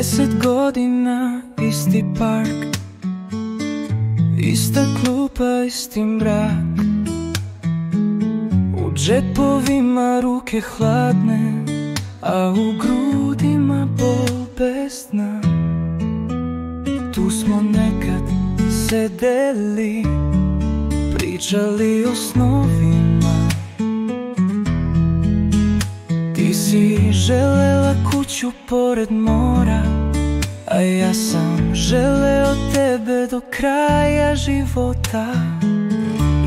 10 godina, isti park, ista klupa, isti mrak. U džepovima ruke hladne, a u grudima bol bez dna. Tu smo nekad sedeli, pričali o snovima. Ti si želela kuću pored mora, a ja sam želeo tebe do kraja života.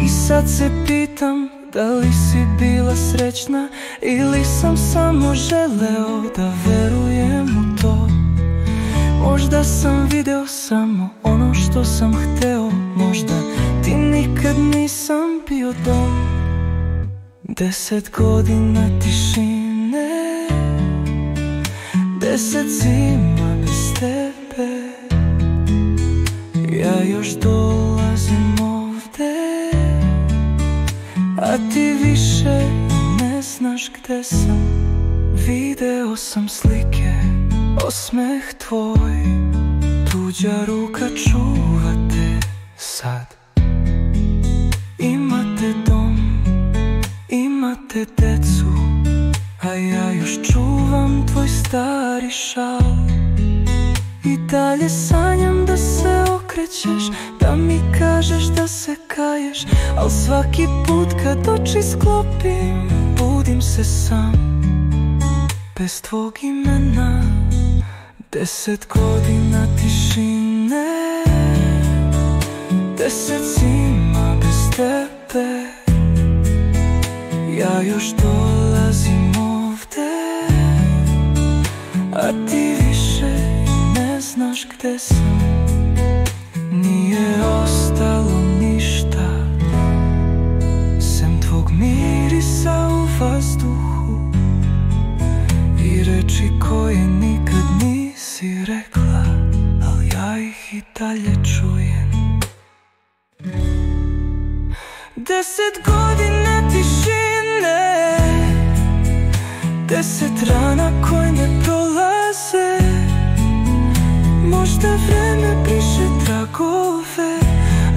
I sad se pitam, da li si bila srećna ili sam samo želeo da verujem u to. Možda sam video samo ono što sam hteo, možda ti nikad nisam bio dom. 10 godina tišine, 10 zima bez tebe. Ja još dolazim ovde, a ti više ne znaš gde sam. Video sam slike, osmeh tvoj, tuđa ruka čuva te sad. Imate dom, imate decu, a ja još čuvam tvoj stari šal. I dalje sanjam da se okrećeš, da mi kažeš da se kaješ, al svaki put kad oči sklopim, budim se sam, bez tvog imena. 10 godina tišine, 10 zima bez tebe. Ja još dolazim ovde, a ti više ne znaš gde sam. Nije ostalo ništa sem tvog mirisa u vazduhu i reči koje nikad nisi rekla, al ja ih i dalje čujem. 10 godina tišine, 10 rana koje ne prolaze. Možda vreme briše tragove,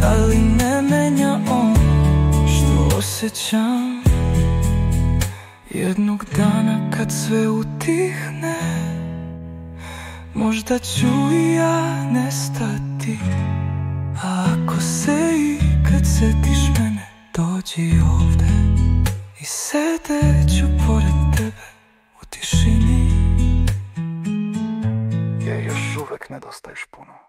ali ne menja ono što osjećam. Jednog dana kad sve utihne, možda ću i ja nestati. A ako se ikad setiš mene, dođi ovde i sedeću pored tebe u tišini. Jer još uvek nedostaješ puno.